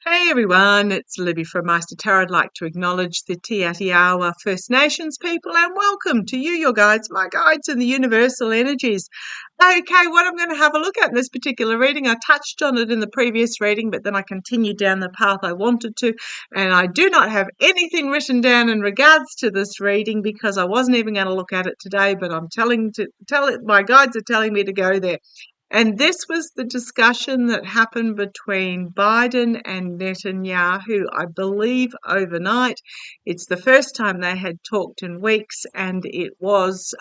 Hey everyone, it's Libby from maighstirtarot. I'd like to acknowledge the Te Atiawa First Nations people and welcome to you, your guides, my guides, and the universal energies. Okay, what I'm going to have a look at in this particular reading, I touched on it in the previous reading, but then I continued down the path I wanted to, and I do not have anything written down in regards to this reading because I wasn't even going to look at it today, but I'm my guides are telling me to go there. And this was the discussion that happened between Biden and Netanyahu, I believe, overnight. It's the first time they had talked in weeks, and it was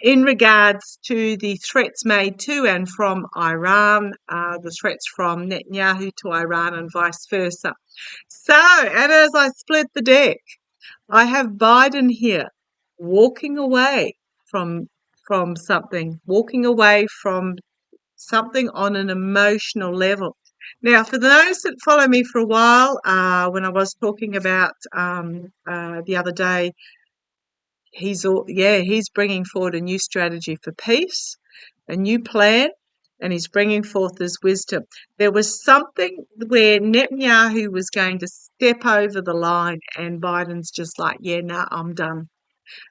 in regards to the threats made to and from Iran, the threats from Netanyahu to Iran and vice versa. So, and as I split the deck, I have Biden here walking away from walking away from something on an emotional level. Now, for those that follow me for a while, when I was talking about the other day, he's bringing forward a new strategy for peace, a new plan, and he's bringing forth his wisdom. There was something where Netanyahu was going to step over the line, and Biden's just like, yeah, no, I'm done.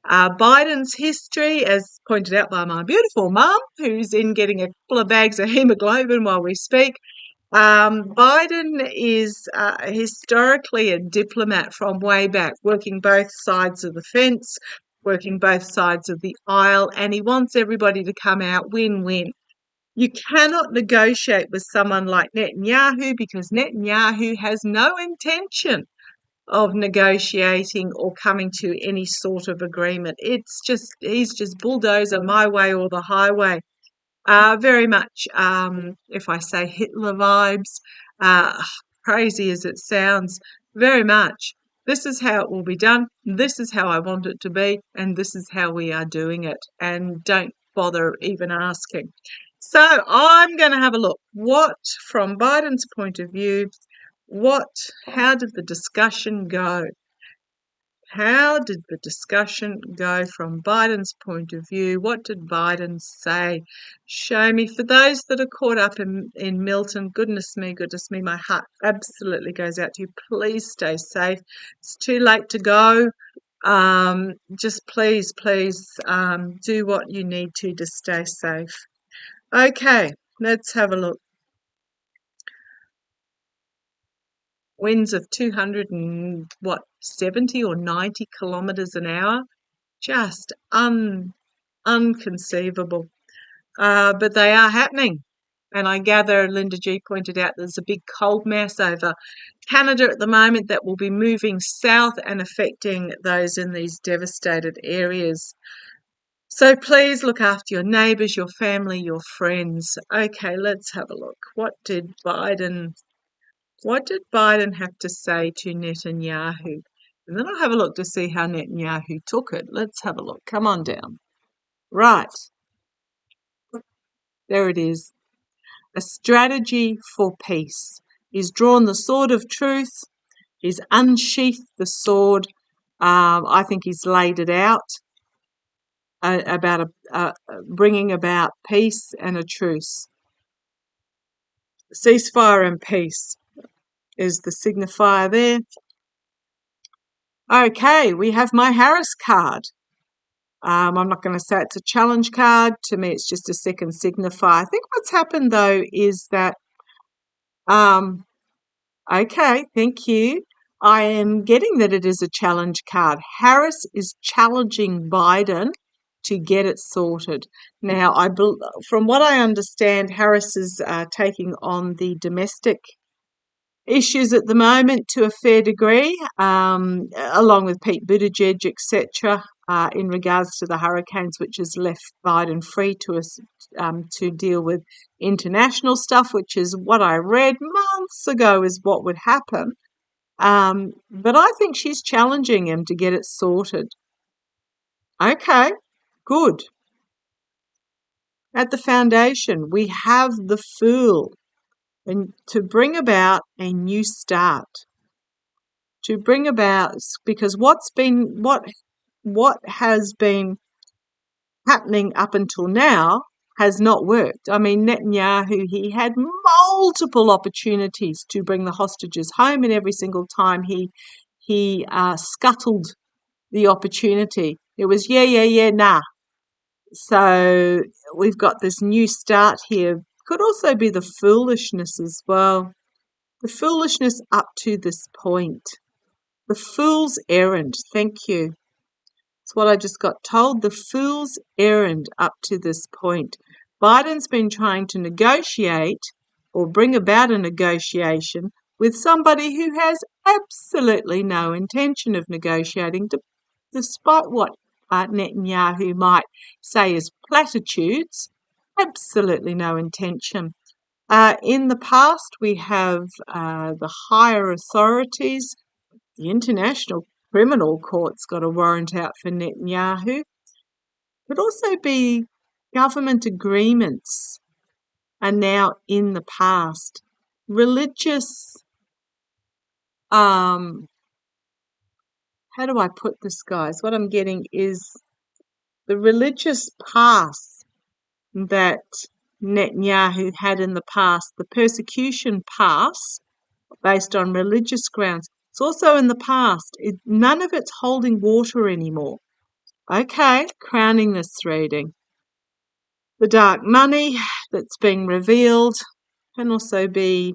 Biden's history, as pointed out by my beautiful mum, who's in getting a couple of bags of hemoglobin while we speak. Biden is historically a diplomat from way back, working both sides of the fence, working both sides of the aisle, and he wants everybody to come out win-win. You cannot negotiate with someone like Netanyahu because Netanyahu has no intention of negotiating or coming to any sort of agreement. He's just bulldozer, my way or the highway. Very much, if I say Hitler vibes, crazy as it sounds, very much. This is how it will be done. This is how I want it to be, and this is how we are doing it. And don't bother even asking. So I'm going to have a look. What, from Biden's point of view, how did the discussion go? How did the discussion go from Biden's point of view? What did Biden say? Show me. For those that are caught up in Milton, goodness me, my heart absolutely goes out to you. Please stay safe. It's too late to go. Just please, do what you need to stay safe. Okay, let's have a look. Winds of 270 or 90 kilometres an hour. Just unconceivable. But they are happening. And I gather Linda G pointed out there's a big cold mass over Canada at the moment that will be moving south and affecting those in these devastated areas. So please look after your neighbours, your family, your friends. Okay, let's have a look. What did Biden have to say to Netanyahu? And then I'll have a look to see how Netanyahu took it. Let's have a look. Come on down. Right. There it is. A strategy for peace. He's drawn the sword of truth. He's unsheathed the sword. I think he's laid it out about bringing about peace and a truce. Ceasefire and peace is the signifier there. Okay, we have my Harris card. I'm not going to say it's a challenge card. To me, it's just a second signifier. I think what's happened, though, is that, okay, thank you. I am getting that it is a challenge card. Harris is challenging Biden to get it sorted. Now, from what I understand, Harris is taking on the domestic issues at the moment to a fair degree, along with Pete Buttigieg, etc., in regards to the hurricanes, which has left Biden free to deal with international stuff, which is what I read months ago is what would happen. But I think she's challenging him to get it sorted. Okay, good. At the foundation, we have the Fool, and to bring about a new start. To bring about, because what has been happening up until now has not worked. I mean, Netanyahu, he had multiple opportunities to bring the hostages home, and every single time he scuttled the opportunity. It was nah. So we've got this new start here. Could also be the foolishness as well. The foolishness up to this point. The fool's errand. Thank you. That's what I just got told. The fool's errand up to this point. Biden's been trying to negotiate or bring about a negotiation with somebody who has absolutely no intention of negotiating, despite what Netanyahu might say is platitudes. Absolutely no intention. In the past, we have the higher authorities. The International Criminal Court's got a warrant out for Netanyahu. Could also be government agreements are now in the past. Religious, how do I put this, guys? What I'm getting is the religious pass that Netanyahu had in the past, the persecution pass based on religious grounds. It's also in the past. None of it's holding water anymore. Okay, crowning this reading. The dark money that's being revealed can also be,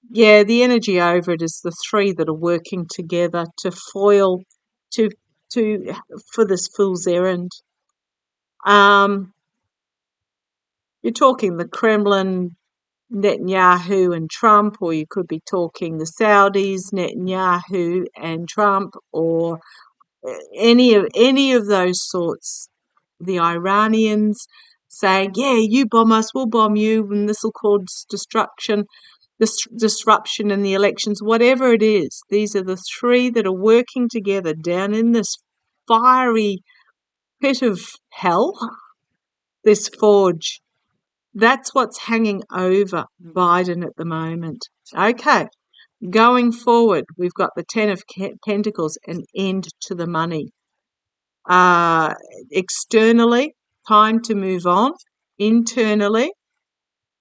the energy over it is the three that are working together to foil, for this fool's errand. You're talking the Kremlin, Netanyahu and Trump, or you could be talking the Saudis, Netanyahu and Trump, or any of those sorts. The Iranians saying, yeah, you bomb us, we'll bomb you, and this will cause disruption in the elections, whatever it is. These are the three that are working together down in this fiery pit of hell, this forge. That's what's hanging over Biden at the moment. Okay, going forward, we've got the Ten of Pentacles, an end to the money. Externally, time to move on. Internally,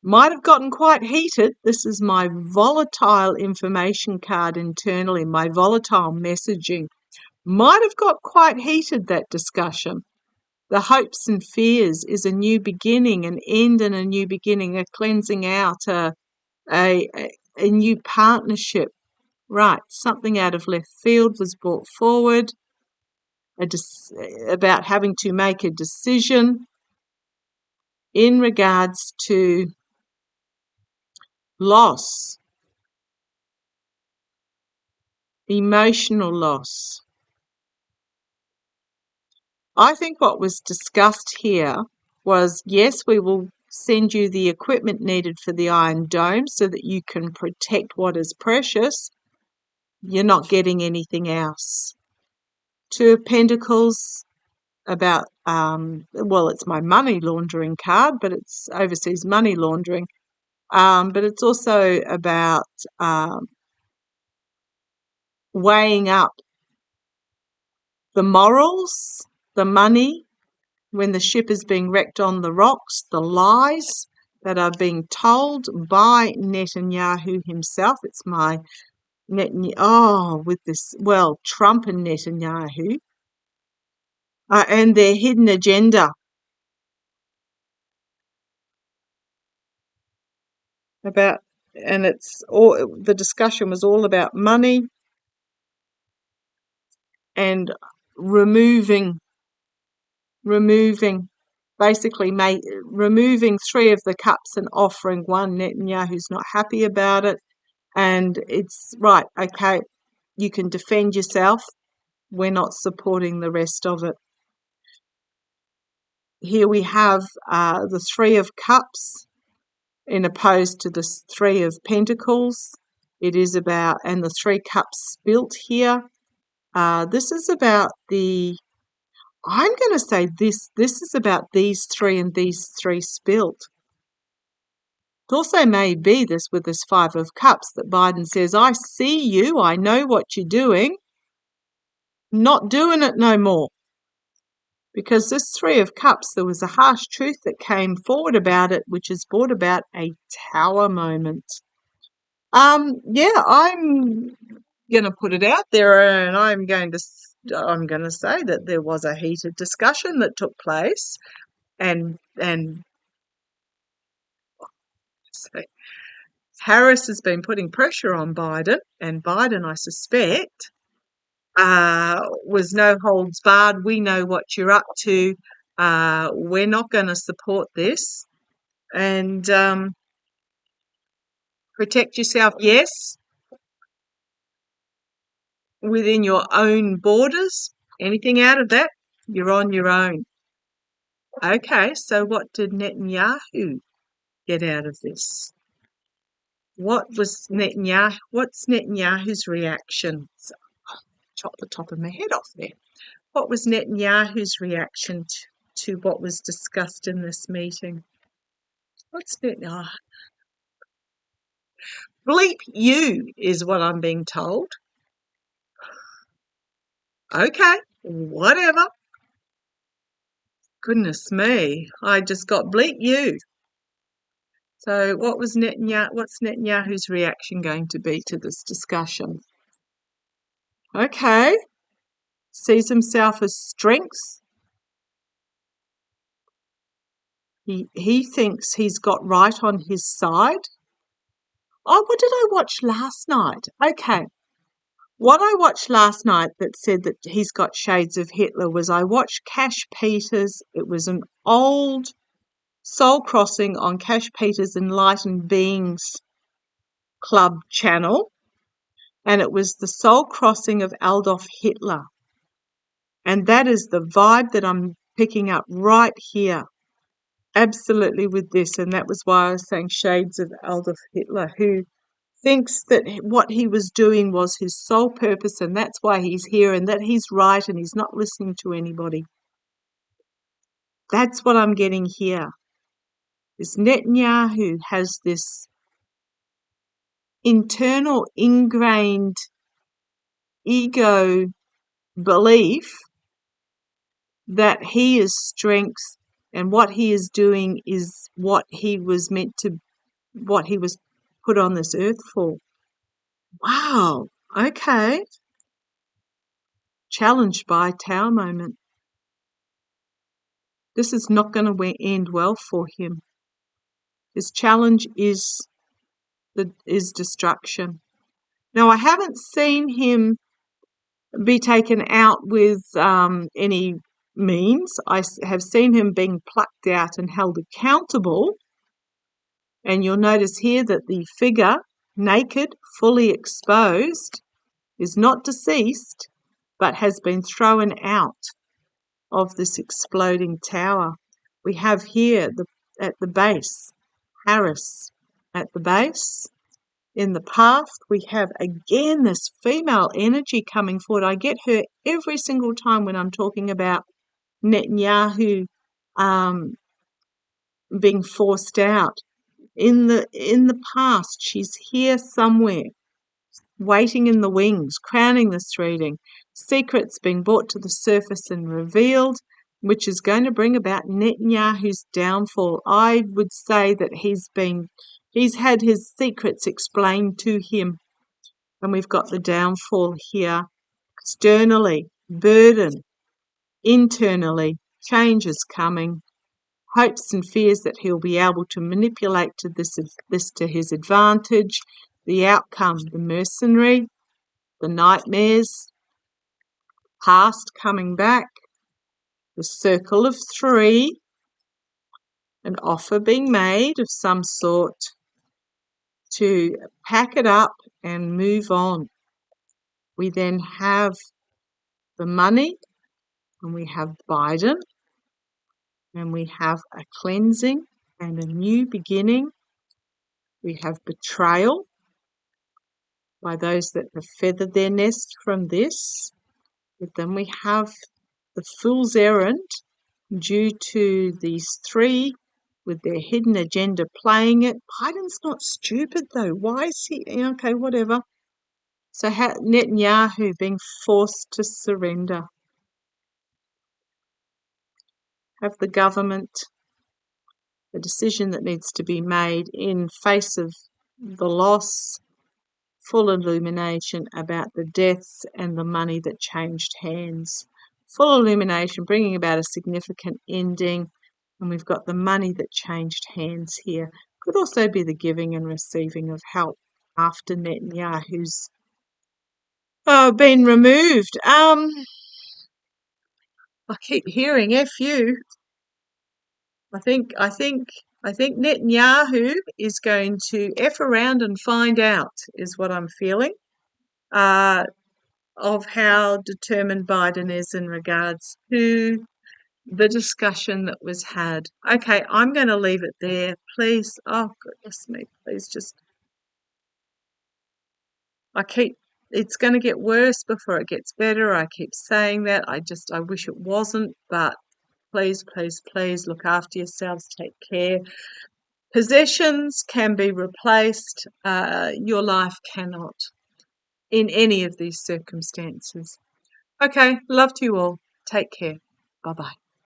might have gotten quite heated. This is my volatile information card internally, my volatile messaging. Might have got quite heated, that discussion. The hopes and fears is a new beginning, an end and a new beginning, a cleansing out, a new partnership. Right, something out of left field was brought forward about having to make a decision in regards to loss, emotional loss. I think what was discussed here was, yes, we will send you the equipment needed for the Iron Dome so that you can protect what is precious. You're not getting anything else. Two of Pentacles about, it's my money laundering card, but it's overseas money laundering. But it's also about weighing up the morals, the money, when the ship is being wrecked on the rocks, the lies that are being told by Netanyahu himself. It's my Trump and Netanyahu, and their hidden agenda. The discussion was all about money and removing three of the cups and offering one. Netanyahu's not happy about it. And it's right, okay, you can defend yourself. We're not supporting the rest of it. Here we have the Three of Cups in opposed to the Three of Pentacles. It is about, and the Three Cups spilt here. This is about I'm going to say this is about these three and these three spilt. It also may be this with this Five of Cups that Biden says, I see you, I know what you're doing, not doing it no more. because this Three of Cups, there was a harsh truth that came forward about it, which has brought about a tower moment. Yeah, I'm going to put it out there, and I'm going to say that there was a heated discussion that took place, and so Harris has been putting pressure on Biden, and Biden, I suspect, was no holds barred. We know what you're up to. We're not going to support this, and protect yourself. Yes, within your own borders. Anything out of that, you're on your own. Okay, so what did Netanyahu get out of this? What's Netanyahu's reaction? Chop the top of my head off there. What was Netanyahu's reaction to what was discussed in this meeting? What's Netanyahu? Bleep you is what I'm being told. Okay, whatever. Goodness me, I just got bleep you. So what's Netanyahu's reaction going to be to this discussion? Okay, sees himself as strength. He thinks he's got right on his side. Oh, what did I watch last night? Okay, what I watched last night that said that he's got shades of Hitler was I watched Cash Peters. It was an old Soul Crossing on Cash Peters' Enlightened Beings Club channel, and it was the Soul Crossing of Adolf Hitler. And that is the vibe that I'm picking up right here, absolutely, with this. And that was why I was saying shades of Adolf Hitler, who thinks that what he was doing was his sole purpose, and that's why he's here, and that he's right, and he's not listening to anybody. That's what I'm getting here. This Netanyahu has this internal ingrained ego belief that he is strength, and what he is doing is what he was put on this earth for. Wow. Okay. Challenged by Tower moment. This is not going to end well for him. His challenge is destruction. Now, I haven't seen him be taken out with any means. I have seen him being plucked out and held accountable. And you'll notice here that the figure, naked, fully exposed, is not deceased, but has been thrown out of this exploding tower. We have here at the base, Harris at the base. In the past, we have again this female energy coming forward. I get her every single time when I'm talking about Netanyahu being forced out. In the past, she's here somewhere, waiting in the wings, crowning this reading. Secrets being brought to the surface and revealed, which is going to bring about Netanyahu's downfall. I would say that he's had his secrets explained to him, and we've got the downfall here. Externally, burden. Internally, change is coming. Hopes and fears that he'll be able to manipulate this to his advantage. The outcome, the mercenary, the nightmares, past coming back, the circle of three, an offer being made of some sort to pack it up and move on. We then have the money, and we have Biden, and we have a cleansing and a new beginning. We have betrayal by those that have feathered their nest from this. But then we have the fool's errand due to these three with their hidden agenda playing it. Biden's not stupid though. Why is he? Okay, whatever. So Netanyahu being forced to surrender. have the government, the decision that needs to be made in face of the loss, full illumination about the deaths and the money that changed hands. Full illumination, bringing about a significant ending, and we've got the money that changed hands here. Could also be the giving and receiving of help after Netanyahu's been removed. I keep hearing "fu." I think Netanyahu is going to F around and find out, is what I'm feeling, of how determined Biden is in regards to the discussion that was had. Okay, I'm going to leave it there. Please, oh goodness me, please just, it's going to get worse before it gets better. I keep saying that. I wish it wasn't, but please, please, please look after yourselves. Take care. Possessions can be replaced. Your life cannot in any of these circumstances. Okay, love to you all. Take care. Bye-bye.